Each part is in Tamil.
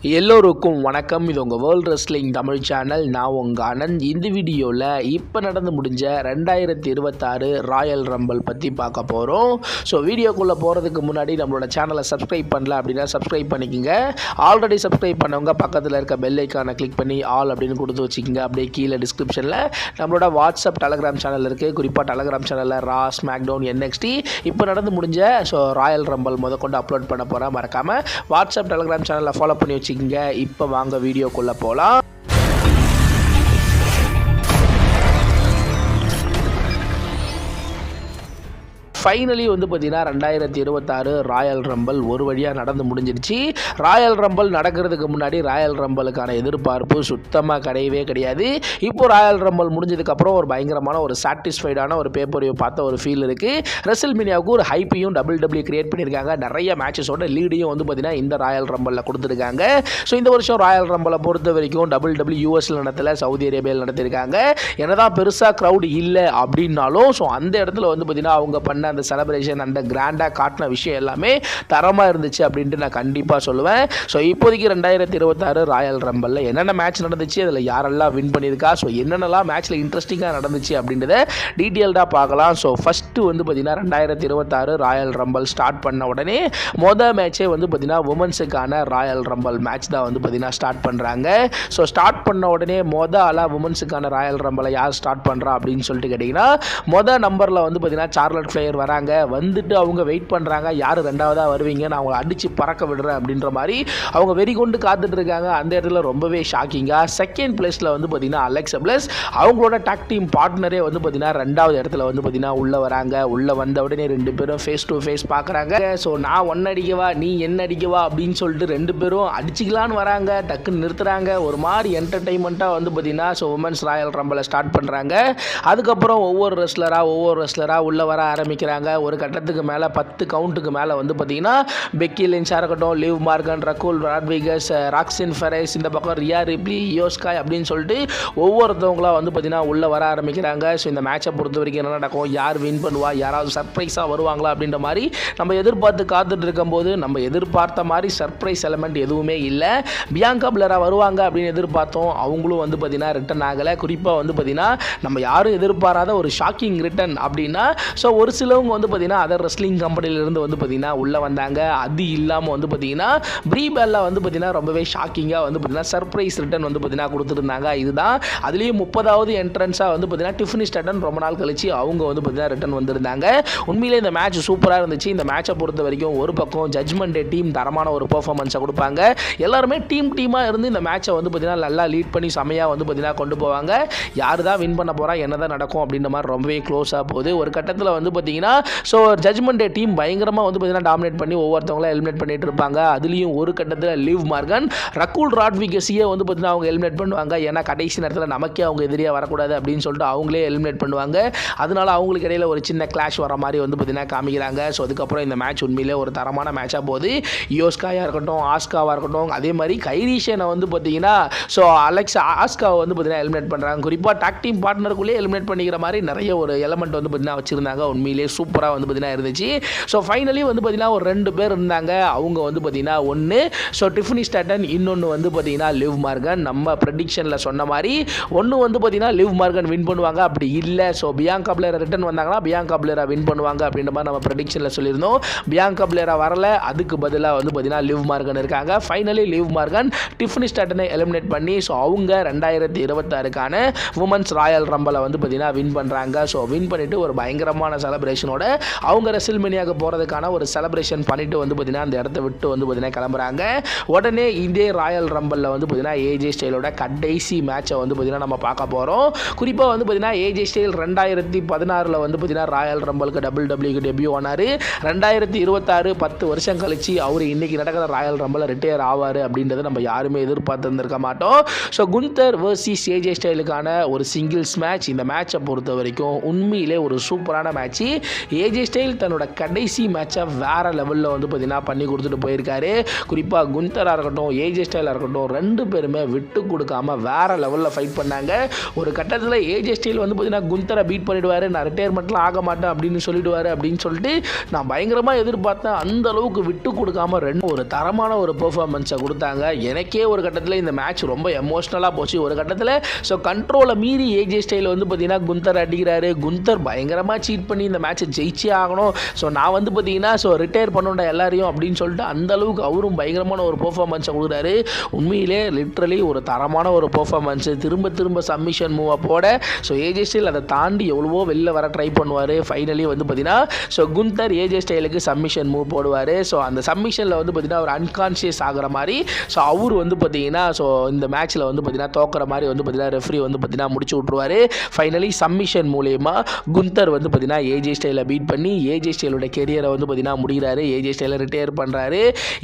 எல்லோருக்கும் வணக்கம். இது உங்கள் வேர்ல்ட் ரெஸ்லிங் தமிழ் சேனல். நான் உங்கள் ஆனந்த். இந்த வீடியோவில் இப்போ நடந்து முடிஞ்ச 2026 ராயல் ரம்பிள் பற்றி பார்க்க போகிறோம். ஸோ வீடியோக்குள்ளே போகிறதுக்கு முன்னாடி நம்மளோட சேனலை சப்ஸ்கிரைப் பண்ணல அப்படின்னா சப்ஸ்கிரைப் பண்ணிக்கோங்க. ஆல்ரெடி சப்ஸ்கிரைப் பண்ணவங்க பக்கத்தில் இருக்க பெல் ஐக்கானை கிளிக் பண்ணி ஆல் அப்படின்னு கொடுத்து வச்சுக்கோங்க. அப்படியே கீழே டிஸ்கிரிப்ஷனில் நம்மளோட வாட்ஸ்அப் டெலகிராம் சேனல் இருக்குது. குறிப்பாக டெலகிராம் சேனலில் ரா, ஸ்மாக்டவுன், NXT இப்போ நடந்து முடிஞ்ச ராயல் ரம்பிள் முதற்கொண்டு அப்லோட் பண்ண போகிறேன். மறக்காமல் வாட்ஸ்அப் டெலகிராம் சேனலில் ஃபாலோ பண்ணி வச்சுக்கோங்க. இப்போ வாங்க வீடியோக்குள்ள போலாம். ஃபைனலி பார்த்தீங்கன்னா 2026 ராயல் ரம்பிள் ஒரு வழியாக நடந்து முடிஞ்சிருச்சு. ராயல் ரம்பிள் நடக்கிறதுக்கு முன்னாடி ராயல் ரம்பிளுக்கான எதிர்பார்ப்பு சுத்தமாக கிடையவே கிடையாது. இப்போ ராயல் ரம்பிள் முடிஞ்சதுக்கப்புறம் ஒரு பயங்கரமான ஒரு சாட்டிஸ்ஃபைடான ஒரு பேப்பரையும் பார்த்த ஒரு ஃபீல் இருக்குது. ரெசில்மேனியாவுக்கு ஒரு ஹைப்பையும் WWE கிரியேட் பண்ணியிருக்காங்க. நிறைய மேட்சஸோட லீடையும் பார்த்தீங்கன்னா இந்த ராயல் ரம்பிளில் கொடுத்துருக்காங்க. ஸோ இந்த வருஷம் ராயல் ரம்பிளை பொறுத்த வரைக்கும் WWE US நடத்தல, சவுதி அரேபியாவில் நடத்திருக்காங்க. என்னதான் பெருசாக க்ரௌட் இல்லை அப்படின்னாலும் ஸோ அந்த இடத்துல பார்த்தீங்கன்னா அவங்க பண்ண அந்த செலிப்ரேஷன், அந்த கிராண்டாக காட்டின விஷயம் எல்லாமே தரமாக இருந்துச்சு அப்படின்ட்டு நான் கண்டிப்பாக சொல்லுவேன். ஸோ இப்போதைக்கு 2026 ராயல் ரம்பிளில் என்னென்ன மேட்ச் நடந்துச்சு, அதில் யாரெல்லாம் வின் பண்ணியிருக்கா, ஸோ என்னென்னலாம் மேட்ச்சில் இன்ட்ரெஸ்டிங்காக நடந்துச்சு அப்படின்றத டீட்டெயில்டாக பார்க்கலாம். ஸோ ஃபஸ்ட்டு பார்த்தீங்கன்னா 2026 ராயல் ரம்பிள் ஸ்டார்ட் பண்ண உடனே மொதல் மேட்சே பார்த்தீங்கன்னா உமன்ஸுக்கான ராயல் ரம்பிள் மேட்ச் தான் பார்த்தீங்கன்னா ஸ்டார்ட் பண்ணுறாங்க. ஸோ ஸ்டார்ட் பண்ண உடனே ஆளாக உமன்ஸுக்கான ராயல் ரம்பிளை யார் ஸ்டார்ட் பண்ணுறா அப்படின்னு சொல்லிட்டு கேட்டிங்கன்னா மொதல் நம்பரில் பார்த்தீங்கன்னா சார்லட் ஃப்ளேயர் வராங்க. வந்துட்டு அவங்க வெயிட் பண்ணுறாங்க, யார் ரெண்டாவதாக வருவீங்க, நான் அவங்களை அடித்து பறக்க விடுறேன் அப்படின்ற மாதிரி அவங்க வெறி கொண்டு காத்துட்டு இருக்காங்க. அந்த இடத்துல ரொம்பவே ஷாக்கிங்காக செகண்ட் பிளேஸில் பார்த்தீங்கன்னா அலெக்சா பிளஸ் அவங்களோட டாக் டீம் பார்ட்னரே பார்த்தீங்கன்னா ரெண்டாவது இடத்துல பார்த்தீங்கன்னா உள்ளே வராங்க. உள்ளே வந்த உடனே ரெண்டு பேரும் ஃபேஸ் டு ஃபேஸ் பார்க்குறாங்க. ஸோ நான் ஒன்று அடிக்கவா, நீ என்ன அடிக்கவா அப்படின்னு சொல்லிட்டு ரெண்டு பேரும் அடிச்சிக்கலான்னு வராங்க. டக்குன்னு நிறுத்துறாங்க. ஒரு மாதிரி என்டர்டைன்மெண்ட்டாக பார்த்தீங்கன்னா ஸோ உமன்ஸ் ராயல் ரம்பிளை ஸ்டார்ட் பண்ணுறாங்க. அதுக்கப்புறம் ஒவ்வொரு ரெஸ்லராக உள்ளே வர ஆரம்பிக்கிறாங்க. ஒரு கட்டத்துக்கு மேலே 10 கவுண்ட்டுக்கு மேலே பார்த்தீங்கன்னா பெக்கி லின்ச்சாக இருக்கட்டும், லிவ் மார்கன், ரகுல் ராட்விகஸ், ராக்சின் ஃபெரைஸ், இந்த பக்கம் ரியா ரிப்லி, யோஸ்காய் அப்படின்னு சொல்லிட்டு ஒவ்வொருத்தவங்களாம் பார்த்தீங்கன்னா உள்ளே வர ஆரம்பிக்கிறாங்க. ஸோ இந்த மேட்சை பொறுத்த வரைக்கும் என்ன நடக்கும், யார் வின் பண்ணுவா, யாராவது சர்ப்ரைஸாக வருவாங்களா அப்படின்ற மாதிரி நம்ம எதிர்பார்த்து காத்துட்டு இருக்கும்போது நம்ம எதிர்பார்த்த மாதிரி சர்ப்ரைஸ் எலமெண்ட் எதுவுமே இல்லை. பியாங்கா பிளேரா வருவாங்க அப்படின்னு எதிர்பார்த்தோம். அவங்களும் பார்த்தீங்கன்னா ரிட்டன் ஆகலை. குறிப்பாக பார்த்தீங்கன்னா நம்ம யாரும் எதிர்பாராத ஒரு ஷாக்கிங் ரிட்டன் அப்படின்னா ஸோ ஒரு சிலவங்க பார்த்தீங்கன்னா அதர் ரெஸ்லிங் கம்பெனிலேருந்து பார்த்தீங்கன்னா உள்ளே வந்தாங்க. அது இல்லாமல் பார்த்தீங்கன்னா ப்ரீ பெல்ல பார்த்தீங்கன்னா ரொம்பவே ஷாக்கிங்காக பார்த்தீங்கன்னா சர்ப்ரைஸ் ரிட்டன் பார்த்தீங்கன்னா கொடுத்துருந்தாங்க. இதுதான் அதுலேயும் 30வது என்ட்ரன்ஸாக பார்த்தீங்கன்னா டிஃபனி ஸ்டாட்டன் ரொம்ப நாள் கழிச்சு அவங்க பார்த்தீங்கன்னா ரிட்டன் வந்திருந்தாங்க. உண்மையிலே இந்த மேட்ச் சூப்பராக இருந்துச்சு. இந்த மேட்சை பொறுத்த வரைக்கும் ஒரு பக்கம் ஜட்ஜ்மெண்ட் டே டீம் தரமான ஒரு பெர்ஃபார்மன்ஸை கொடுப்பாங்க. எல்லாருமே டீமாக இருந்து இந்த மேட்சை பார்த்தீங்கன்னா நல்லா லீட் பண்ணி செமையாக பார்த்தீங்கன்னா கொண்டு போவாங்க. யார் தான் வின் பண்ண போகிறா, என்ன தான் நடக்கும் அப்படின்ற மாதிரி ரொம்பவே க்ளோஸாக போகுது. ஒரு கட்டத்தில் பார்த்தீங்கன்னா ஸோ ஜட்ஜ்மெண்ட் டே டீம் பயங்கரமாக பார்த்தீங்கன்னா டாமினேட் பண்ணி ஒவ்வொருத்தவங்களும் எலிமினேட் பண்ணிட்டு இருப்பாங்க. அதுலேயும் ஒரு கட்டத்தில் லிவ் மார்கன், ரகுல் ராட்விகஸையே பார்த்தீங்கன்னா அவங்க எலிமினேட் பண்ணுவாங்க. ஏன்னா கடைசி நேரத்தில் நமக்கே அவங்க எதிரியாக வரக்கூடாது அப்படின்னு சொல்லிட்டு அவங்களே எலிமினேட் பண்ணுவாங்க. அதனால அவங்களுக்கு இடையில ஒரு சின்ன கிளாஷ் வர மாதிரி பார்த்தீங்கன்னா காமிக்கிறாங்க. ஸோ அதுக்கப்புறம் இந்த மேட்ச் உண்மையிலே ஒரு தரமான மேட்சாக போகுது. யோஸ்காயாக இருக்கட்டும், ஆஸ்காவாக இருக்கட்டும், அதே மாதிரி கைரிஷனை பார்த்தீங்கன்னா ஸோ ஆஸ்காவை பார்த்தீங்கன்னா எலிமினேட் பண்ணுறாங்க. குறிப்பாக டாக் டீம் பார்ட்னருக்குள்ளேயே எலிமினேட் பண்ணிக்கிற மாதிரி நிறைய ஒரு எலமெண்ட் பார்த்தீங்கன்னா வச்சுருந்தாங்க. உண்மையிலே சூப்பராக பார்த்தீங்கன்னா இருந்துச்சு. ஸோ ஃபைனலி பார்த்தீங்கன்னா ஒரு 2 பேர் இருந்தாங்க. அவங்க பார்த்தீங்கன்னா ஒன்று ஸோ டிஃபனி ஸ்டாட்டன், இன்னொன்று பார்த்தீங்கன்னா லிவ் மார்கன். நம்ம ப்ரெடிக்ஷனில் சொன்ன மாதிரி ஒன்று பார்த்தீங்கன்னா லிவ் மார்கன் வின் பண்ணுவாங்க. அப்படி இல்லை ஸோ பியாங்கா பிளேரா ரிட்டன் வந்தாங்கன்னா பியாங்கா பிளேரா வின் பண்ணுவாங்க அப்படின்ற மாதிரி நம்ம ப்ரெடிக்ஷனில் சொல்லியிருந்தோம். பியாங்கா பிளேரா வரல, அதுக்கு பதிலாக பார்த்தீங்கன்னா லிவ் மார்கன் இருக்காங்க. ஃபைனலி லிவ் மார்கன் டிஃபனி ஸ்டாட்டனை எலிமினேட் பண்ணி ஸோ அவங்க 2026க்கான உமன்ஸ் ராயல் ரம்பிளை பார்த்தீங்கன்னா வின் பண்ணுறாங்க. ஸோ வின் பண்ணிவிட்டு ஒரு பயங்கரமான செலிப்ரேஷனோட அவங்க ரெசில்மேனியாவுக்கு போகிறதுக்கான ஒரு செலிப்ரேஷன் பண்ணிட்டு பார்த்தீங்கன்னா அந்த இடத்த விட்டு பார்த்தீங்கன்னா கிளம்புறாங்க. உடனே இதே ராயல் ரம்பிளில் பார்த்தீங்கன்னா ஏஜே ஸ்டைலோட கடைசி மேட்சை பார்த்தீங்கன்னா நம்ம பார்க்க போகிறோம். குறிப்பாக பார்த்தீங்கன்னா ஏஜே ஸ்டைல் 2016 பார்த்தீங்கன்னா ராயல் ரம்பிளுக்கு WWE டெபியூ ஆனார். 2026 10 வருஷம் கழிச்சு அவர் இன்றைக்கி நடக்கிற ராயல் ரம்பிளில் ரிட்டையர் ஆவார் அப்படின்றத நம்ம யாருமே எதிர்பார்த்துருக்க மாட்டோம். ஸோ குந்தர் வர்சஸ் ஏஜே ஸ்டைலுக்கான ஒரு சிங்கிள்ஸ் மேட்ச். இந்த மேட்சை பொறுத்த வரைக்கும் உண்மையிலே ஒரு சூப்பரான மேட்ச்சு. ஏஜே ஸ்டைல் தன்னோட கடைசி மேட்சை வேறு லெவலில் வந்து பார்த்தீங்கன்னா பண்ணி கொடுத்துட்டு போயிருக்காரு. குறிப்பாக குந்தராக இருக்கட்டும், ஏஜே ஸ்டைலாக இருக்கட்டும், ரெண்டு பேருமே விட்டு கொடுக்காம வேறு லெவலில் ஃபைட் பண்ணாங்க. ஒரு கட்டத்தில் ஏஜே ஸ்டைல் வந்து பார்த்தீங்கன்னா குந்தரை பீட் பண்ணிவிடுவார், நான் ரிட்டையர்மெண்ட்லாம் ஆக மாட்டேன் அப்படின்னு சொல்லிடுவார் அப்படின்னு சொல்லிட்டு நான் பயங்கரமாக எதிர்பார்த்தேன். அந்த அளவுக்கு விட்டு கொடுக்காம ஒரு தரமான ஒரு பெர்ஃபார்மன்ஸை கொடுத்தாங்க. எனக்கே ஒரு கட்டத்தில் இந்த மேட்ச் ரொம்ப எமோஷ்னலாக போச்சு. ஒரு கட்டத்தில் ஸோ கண்ட்ரோலை மீறி ஏஜே ஸ்டைல் வந்து பார்த்தீங்கன்னா குந்தர் அடிக்கிறாரு. குந்தர் பயங்கரமாக சீட் பண்ணி இந்த மேட்சை ஜெயிச்சே ஆகணும், ஸோ நான் வந்து பார்த்தீங்கன்னா ஸோ ரிட்டையர் பண்ணோட எல்லாரையும் அப்படின்னு சொல்லிட்டு அந்த அளவுக்கு அவரும் பயங்கரமான ஒரு பெர்ஃபார்மன்ஸை கொடுக்குறாரு. உண்மையிலே லிட்ரலி ஒரு தரமான ஒரு பெர்ஃபார்மன்ஸு. திரும்ப திரும்ப சப்மிஷன் மூவை போட ஸோ ஏஜே ஸ்டைல் அதை தாண்டி எவ்வளவோ வெளில வர ட்ரை பண்ணுவார். ஃபைனலி வந்து பார்த்தீங்கன்னா ஸோ குந்தர் ஏஜே ஸ்டைலுக்கு சப்மிஷன் மூவ் போடுவார். ஸோ அந்த சப்மிஷனில் வந்து பார்த்தீங்கன்னா அவர் அன்கான்ஷியஸ் ஆகிற மாதிரி ஸோ அவர் வந்து பார்த்தீங்கன்னா ஸோ இந்த மேட்ச்சில் வந்து பார்த்தீங்கன்னா தோக்கிற மாதிரி வந்து பார்த்தீங்கன்னா ரெஃப்ரி வந்து பார்த்தீங்கன்னா முடிச்சு விட்ருவார். ஃபைனலி சப்மிஷன் மூலயமா குந்தர் வந்து பார்த்தீங்கன்னா ஏஜே ஸ்டைலை பீட் பண்ணி ஏஜே ஸ்டைலோட கெரியரை வந்து பார்த்தீங்கன்னா முடிகிறாரு. ஏஜே ஸ்டைலை ரிட்டையர் பண்ணுறாரு.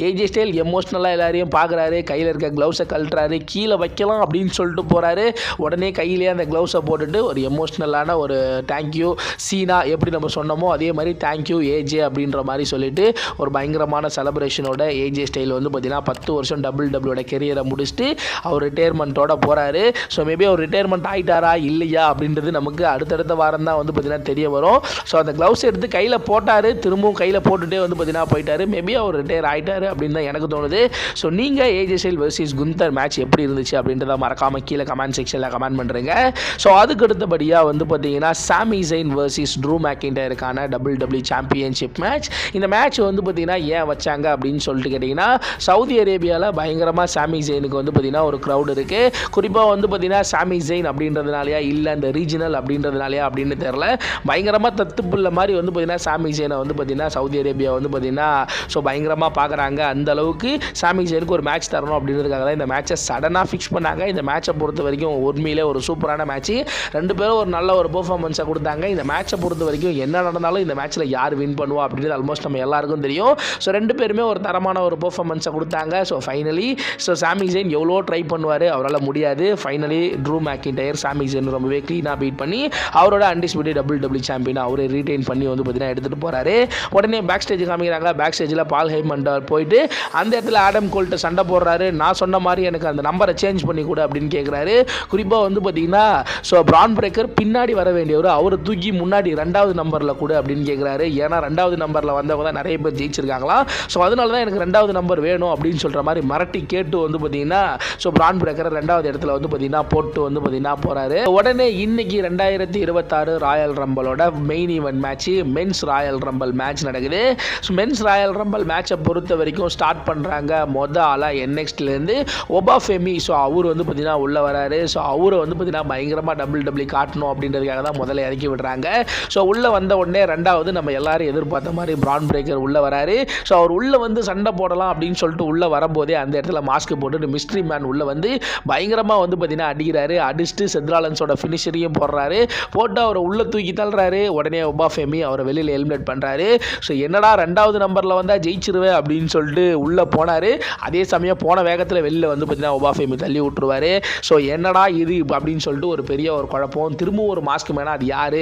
ஏஜே ஸ்டைல் எமோஷ்னலாக எல்லாரையும் பார்க்குறாரு. கையில் இருக்க க்ளவுஸை கழட்டுறாரு. கீழே வைக்கலாம் அப்படின்னு சொல்லிட்டு போகிறாரு. உடனே கையிலேயே அந்த க்ளவுஸை போட்டுட்டு ஒரு எமோஷ்னலான ஒரு தேங்க்யூ சீனா எப்படி நம்ம சொன்னோமோ அதே மாதிரி தேங்க்யூ ஏஜே அப்படின்ற மாதிரி சொல்லிட்டு ஒரு பயங்கரமான செலப்ரேஷனோட ஏஜே ஸ்டைல் வந்து பார்த்தீங்கன்னா 10 வருஷம் டபிள்யூட கெரியரை முடிச்சுட்டு அவர் ரிட்டையர்மெண்ட்டோட போகிறாரு. ஸோ மேபி அவர் ரிட்டையர்மெண்ட் ஆகிட்டாரா இல்லையா அப்படின்றது நமக்கு அடுத்தடுத்த வாரம் தான் வந்து பார்த்தீங்கன்னா தெரிய வரும். ஸோ அந்த க்ளவுஸ் எடுத்து கையில் போட்டார், திரும்பவும் கையில் போட்டுகிட்டே வந்து பார்த்தீங்கன்னா போயிட்டார். மேபி அவர் ரிட்டையர் ஆகிட்டார் அப்படின்னு தான் எனக்கு தோணுது. ஸோ நீங்கள் AJ style versus Gunther match எப்படி இருந்துச்சு அப்படின்றத மறக்காமல் கீழே கமெண்ட் செக்ஷனில் கமெண்ட் பண்ணுறேங்க. ஸோ அதுக்கு அடுத்தபடியாக வந்து பார்த்தீங்கன்னா சாமி ஜெயின் வெர்சஸ் ட்ரூ மேக்கின்டையருக்கான டபிள்யூ சாம்பியன்ஷிப் மேட்ச். இந்த மேட்ச் வந்து பார்த்தீங்கன்னா ஏன் வச்சாங்க அப்படின்னு சொல்லிட்டு கேட்டிங்கன்னா சவுதி அரேபியாவில் பயங்கரமாக சாமி ஜெயினுக்கு வந்து பார்த்தீங்கன்னா ஒரு க்ரௌட் இருக்குது. குறிப்பாக வந்து பார்த்தீங்கன்னா சாமி ஜெயின் அப்படின்றதுனாலையா இல்லை இந்த ரீஜனல் அப்படின்றதுனாலையா அப்படின்னு தெரில, பயங்கரமாக தத்துப்புள்ள மாதிரி வந்து பார்த்தீங்கன்னா சாமி ஜெயினை வந்து பார்த்தீங்கன்னா சவுதி அரேபியா வந்து பார்த்தீங்கன்னா ஸோ பயங்கரமாக பார்க்குறாங்க. அந்த அளவுக்கு சாமி ஜெயினுக்கு ஒரு மேட்ச் தரணும் அப்படின்றதுக்காக தான் இந்த மேட்சை சடனாக ஃபிக்ஸ் பண்ணாங்க. இந்த மேட்சை பொறுத்த வரைக்கும் உண்மையிலே ஒரு சூப்பரான மேட்ச்சு. ரெண்டு பேரும் ஒரு நல்ல ஒரு பெர்ஃபார்மன்ஸை கொடுத்தாங்க. இந்த மேட்சை பொறுத்த வரைக்கும் என்ன நடந்தாலும் இந்த மேட்ச்சில் யார் வின் பண்ணுவா அப்படின்றது ஆல்மோஸ்ட் நம்ம எல்லாருக்கும் தெரியும். ஸோ ரெண்டு பேருமே ஒரு தரமான ஒரு பெர்ஃபார்மன்ஸை கொடுத்தாங்க. ஸோ ஃபைனலி ஸோ சாமி ஜெயின் எவ்வளோ ட்ரை பண்ணுவார், அவரால் முடியாது. ஃபைனலி ட்ரூ மேக்கின்டையர் சாமி ஜெயின் ரொம்பவே க்ளீனாக பீட் பண்ணி அவரோட அன்டிஸ்பியூட்டட் டபிள்யூ சாம்பியனை அவரே ரீட்டைன் பண்ணி வந்து பார்த்தீங்கன்னா எடுத்துகிட்டு போகிறாரு. உடனே பேக் ஸ்டேஜ் காமிக்கிறாங்க. பேக் ஸ்டேஜில் பால் ஹெய்மன் போயிட்டு அந்த இடத்துல ஆடம் கோல்ட்ட சண்டை போடுறாரு. நான் சொன்ன மாதிரி எனக்கு அந்த நம்பரை சேஞ்ச் பண்ணி கொடு அப்படின்னு கேட்குறாரு. குறிப்பாக வந்து பார்த்தீங்கன்னா ஸோ பிரான் பிரேக்கர் பின்னாடி வர வேண்டியவர் அவரை தூக்கி முன்னாடி 2வது நம்பரில் கொடு அப்படின்னு கேட்குறாரு. ஏன்னா 2வது நம்பரில் வந்தவங்க தான் நிறைய பேர் ஜெயிச்சிருக்காங்களாம். ஸோ அதனால தான் எனக்கு 2வது நம்பர் வேணும் அப்படின்னு சொல்கிற மாதிரி மிரட்டி கேட்டு வந்து பார்த்தீங்கன்னா ஸோ பிரான் பிரேக்கரை 2வது இடத்துல வந்து பார்த்தீங்கன்னா போட்டு வந்து பார்த்தீங்கன்னா போகிறாரு. உடனே இன்னைக்கு 2026 ராயல் ரம்பலோட main event match men's Royal Rumble match நடக்குது. ஸோ மென்ஸ் ராயல் ரம்பல் மேட்சை பொறுத்த வரைக்கும் ஸ்டார்ட் பண்ணுறாங்க ஆளாக NXTலேருந்து ஒபாஃபெமி. ஸோ அவர் வந்து பார்த்தீங்கன்னா உள்ளே வராரு. ஸோ அவரை வந்து பார்த்தீங்கன்னா பயங்கரமாக டபிள்யூ காட்டணும் அப்படின்றதுக்காக தான் முதல்ல இறக்கி விடுறாங்க. ஸோ உள்ளே வந்த உடனே 2வது நம்ம எல்லாரும் எதிர்பார்த்த மாதிரி பிரான் பிரேக்கர் உள்ளே வராரு. ஸோ அவர் உள்ளே வந்து சண்டை போடலாம் அப்படின்னு சொல்லிட்டு உள்ளே வரும்போதே அந்த இடத்துல மாஸ்க் போட்டுட்டு மிஸ்ட்ரி மேன் உள்ளே வந்து பயங்கரமாக வந்து பார்த்தீங்கன்னா அடிக்கிறாரு. அடிச்சுட்டு செத்ராலன்ஸோட ஃபினிஷரையும் போடுறாரு. போட்டு அவரை உள்ளே தூக்கி தள்ளுறாரு. உடனே ஒபாஃபெமி அவரை வெளியில் எலிமினேட் பண்ணுறாரு. ஸோ என்னடா 2வது நம்பரில் வந்தால் ஜெயிச்சிருவேன் அப்படின்னு சொல்லிட்டு உள்ளே போனார். அதே சமயம் போன வேகத்தில் வெளியில் வந்து பார்த்தீங்கன்னா ஒபாஃபெமி தள்ளி விட்டுருவார். ஸோ என்னடா இது அப்படின்னு சொல்லிட்டு ஒரு பெரிய ஒரு குழப்பம். திரும்பவும் ஒரு மாஸ்க் மேனா அது யார்,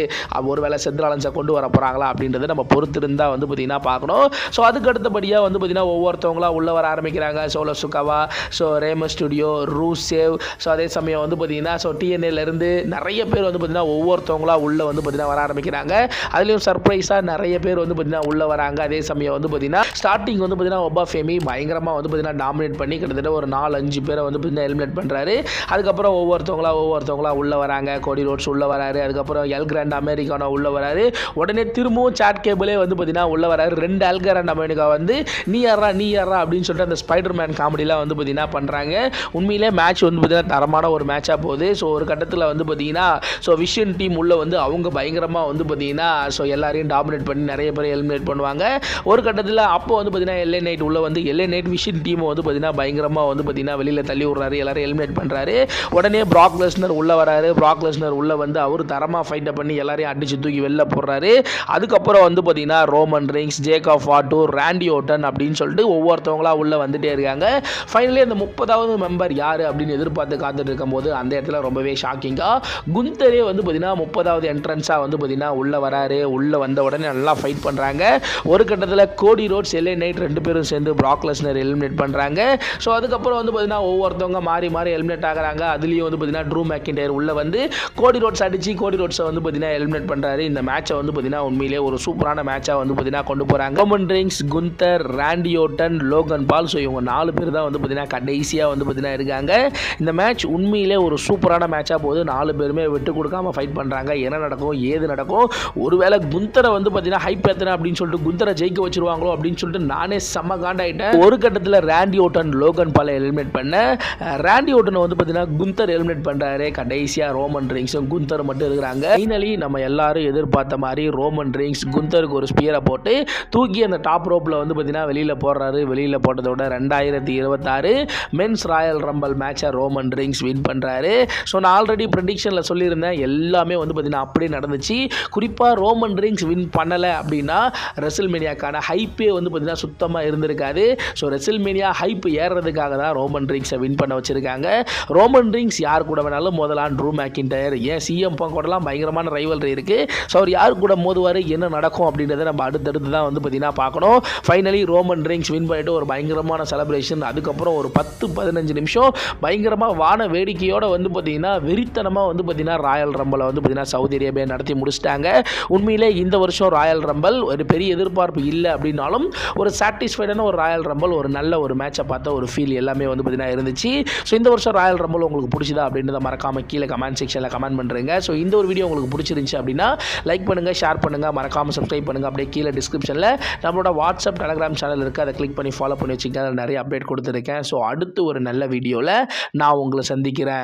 ஒரு வேளை செத்ராலன்ஸை கொண்டு வர போகிறாங்களா அப்படின்றத நம்ம பொறுத்திருந்தால் வந்து பார்த்தீங்கன்னா பார்க்கணும். ஸோ அதுக்கு அடுத்தபடியாக வந்து பார்த்தீங்கன்னா ஒவ்வொருத்தவங்களா உள்ளே வர ஆரம்பிக்கிறாங்க. Solo சுகாவா, so ரேம studio, Rusev, so அதே சமயம் வந்து பார்த்தீங்கன்னா ஸோ TNAலேருந்து நிறைய பேர் வந்து பார்த்தீங்கன்னா ஒவ்வொருத்தவங்களா உள்ளே வந்து பார்த்தீங்கன்னா வர ஆரம்பிக்கிறாங்க. அதுலேயும் சர்ப்ரைஸாக நிறைய பேர் வந்து பார்த்தீங்கன்னா உள்ளே வராங்க. அதே சமயம் வந்து பார்த்தீங்கன்னா ஸ்டார்டிங் வந்து பார்த்தீங்கன்னா ஒபாஃபெமி பயங்கரமாக வந்து பார்த்தீங்கன்னா டாமினேட் பண்ணி கிட்டத்தட்ட ஒரு 4-5 பேரை வந்து பார்த்தீங்கன்னா எலிமினேட் பண்ணுறாரு. அதுக்கப்புறம் ஒவ்வொருத்தவங்களா உள்ளே வராங்க. கோடி ரோட்ஸ் உள்ளே வராரு. அதுக்கப்புறம் எல் கிராண்ட் அமெரிக்கானோ உள்ளே வராரு. உடனே திரும்பவும் சாட் கேபிளே வந்து பார்த்தீங்கன்னா உள்ளே வராரு. 2 எல் கிராண்ட் அமெரிக்கா வந்து நீ யாரா அப்படின்னு சொல்லிட்டு அந்த ஸ்பைடர் மேன் காமெடிலாம் வந்து பார்த்தீங்கன்னா பண்ணுறாங்க. உண்மையிலே மேட்ச் வந்து பார்த்தீங்கன்னா தரமான ஒரு மேட்சாக போகுது. ஸோ ஒரு கட்டத்தில் வந்து பார்த்தீங்கன்னா ஸோ விஷன் டீம் உள்ளே வந்து அவங்க பயங்கரமாக வந்து பார்த்தீங்கன்னா ஸோ எல்லாரையும் டாமினேட் பண்ணி நிறைய பேர் எலிமினேட் பண்ணுவாங்க. ஒரு கட்டத்தில் அப்போ வந்து பார்த்தீங்கன்னா LA நைட் உள்ளே வந்து LA நைட் விஷன் டீமை வந்து பார்த்தீங்கன்னா பயங்கரமாக வந்து பார்த்தீங்கன்னா வெளியில் தள்ளி விட்றாரு. எல்லாரும் எலிமினேட் பண்ணுறாரு. உடனே பிராக் லெஸ்னர் உள்ளே வராரு. பிராக் லெஸ்னர் உள்ளே வந்து அவர் தரமாக ஃபைட்டை பண்ணி எல்லாரையும் அடிச்சு தூக்கி வெளில போடுறாரு. அதுக்கப்புறம் வந்து பார்த்தீங்கன்னா ரோமன் ரிங்ஸ், ஜேக்கப் ஃபாட்டு, ராண்டி ஓட்டன் அப்படின்னு சொல்லிட்டு ஒவ்வொருத்தவங்களா உள்ளே வந்துட்டே இருக்காங்க. ஃபைனலி அந்த 30வது மெம்பர் யார் அப்படின்னு எதிர்பார்த்து காத்துட்டு இருக்கும்போது அந்த இடத்துல ரொம்பவே ஷாக்கிங்காக குந்தரே வந்து பார்த்தீங்கன்னா 30வது என்ட்ரன்ஸாக வந்து பார்த்தீங்கன்னா உள்ளே வராரு. வராரு. உள்ளே வந்த உடனே நல்லா ஃபைட் பண்ணுறாங்க. ஒரு கட்டத்தில் கோடி ரோட்ஸ், எல்ஏ நைட் 2 பேரும் சேர்ந்து பிராக் லெஸ்னர் எலிமினேட் பண்ணுறாங்க. ஸோ அதுக்கப்புறம் வந்து பார்த்தீங்கன்னா ஒவ்வொருத்தவங்க மாறி மாறி எலிமினேட் ஆகிறாங்க. அதுலேயும் வந்து பார்த்தீங்கன்னா ட்ரூ மெக்கின்டையர் உள்ளே வந்து கோடி ரோட்ஸ் அடித்து கோடி ரோட்ஸை வந்து பார்த்தீங்கன்னா எலிமினேட் பண்ணுறாரு. இந்த மேட்சை வந்து பார்த்தீங்கன்னா உண்மையிலே ஒரு சூப்பரான மேட்சாக வந்து பார்த்தீங்கன்னா கொண்டு போகிறாங்க. ரோமன் ரெயின்ஸ், குந்தர், ராண்டி ஓர்டன், லோகன் பால், ஸோ இவங்க 4 பேர் தான் வந்து பார்த்தீங்கன்னா கடைசியாக வந்து பார்த்தீங்கன்னா இருக்காங்க. இந்த மேட்ச் உண்மையிலே ஒரு சூப்பரான மேட்சாக போகுது. 4 பேருமே விட்டு கொடுக்காம ஃபைட் பண்ணுறாங்க. என்ன நடக்கும் ஏது நடக்கும், ஒருவேளை குந்தரை வந்து பார்த்தீங்கன்னா ஹைப் ஏற்றுறேன் அப்படின்னு சொல்லிட்டு குந்தரை ஜெயிக்க வச்சிருவாங்களோ அப்படின்னு சொல்லிட்டு நானே செம்ம காண்டாயிட்டேன். ஒரு கட்டத்தில் ராண்டி ஓர்டன் லோகன் பாலை எலிமினேட் பண்ண, ராண்டி ஓர்டனை வந்து பார்த்தீங்கன்னா குந்தர் எலிமினேட் பண்ணுறாரு. கடைசியாக ரோமன் ரெயின்ஸும் குந்தர் மட்டும் இருக்கிறாங்க. ஃபைனலி நம்ம எல்லாரும் எதிர்பார்த்த மாதிரி ரோமன் ரெயின்ஸ் குந்தருக்கு ஒரு ஸ்பியரை போட்டு தூக்கி அந்த டாப் ரோப்பில் வந்து பார்த்தீங்கன்னா வெளியில் போடுறாரு. வெளியில் போட்டதோட 2026 மென்ஸ் ராயல் ரம்பல் மேட்சை ரோமன் ரெயின்ஸ் வின் பண்ணுறாரு. ஸோ நான் ஆல்ரெடி ப்ரெடிக்ஷனில் சொல்லியிருந்தேன், எல்லாமே வந்து பார்த்தீங்கன்னா அப்படியே நடந்துச்சு. குறிப்பாக ரோமன் ரெயின்ஸ் வின் பண்ணலை அப்படின்னா ரெசில்மேனியாக்கான ஹைப்பே வந்து பார்த்தீங்கன்னா சுத்தமாக இருந்திருக்காது. ஸோ ரெசில்மேனியா ஹைப் ஏறுறதுக்காக தான் ரோமன் ரெயின்ஸை வின் பண்ண வச்சுருக்காங்க. ரோமன் ரெயின்ஸ் யார் கூட வேணாலும் மோதலாம். ட்ரூ மெக்கின்டையர், ஏன் சிஎம் பங்க் கூடலாம் பயங்கரமான ரைவல்ரி இருக்குது. ஸோ அவர் யார் கூட மோதுவார், என்ன நடக்கும் அப்படின்றத நம்ம அடுத்தடுத்து தான் வந்து பார்த்தீங்கன்னா பார்க்கணும். ஃபைனலி ரோமன் ரெயின்ஸ் வின் பண்ணிட்டு ஒரு பயங்கரமான செலிப்ரேஷன். அதுக்கப்புறம் ஒரு 10-15 நிமிஷம் பயங்கரமாக வான வேடிக்கையோடு வந்து பார்த்தீங்கன்னா வெறித்தனமாக வந்து பார்த்தீங்கன்னா ராயல் ரம்பலை வந்து பார்த்தீங்கன்னா சவுதி அரேபியா நடத்தி முடிச்சிட்டாங்க. உண்மையிலே இந்த வருஷம் ராயல் ரம்பல் ஒரு பெரிய எதிர்பார்ப்பு இல்லை அப்படின்னாலும் ஒரு சாட்டிஸ்ஃபைடான ஒரு ராயல் ரம்பல், ஒரு நல்ல ஒரு மேட்சை பார்த்த ஒரு ஃபீல் எல்லாமே வந்து பார்த்தீங்கன்னா இருந்துச்சு. ஸோ இந்த வருஷம் ராயல் ரம்பல் உங்களுக்கு பிடிச்சதா அப்படின்றத மறக்காமல் கீழே கமெண்ட் செக்ஷனில் கமெண்ட் பண்ணுறீங்க. ஸோ இந்த ஒரு வீடியோ உங்களுக்கு பிடிச்சிருந்துச்சு அப்படின்னா லைக் பண்ணுங்கள், ஷேர் பண்ணுங்கள், மறக்காமல் சப்ஸ்கிரைப் பண்ணுங்கள். அப்படியே கீழே டிஸ்கிரிப்ஷனில் நம்மளோட வாட்ஸ்அப் டெலகிராம் சேனல் இருக்குது, அதை கிளிக் பண்ணி ஃபாலோ பண்ணி வச்சுக்கோங்க. அதில் நிறைய அப்டேட் கொடுத்துருக்கேன். ஸோ அடுத்து ஒரு நல்ல வீடியோவில் நான் உங்களை சந்திக்கிறேன்.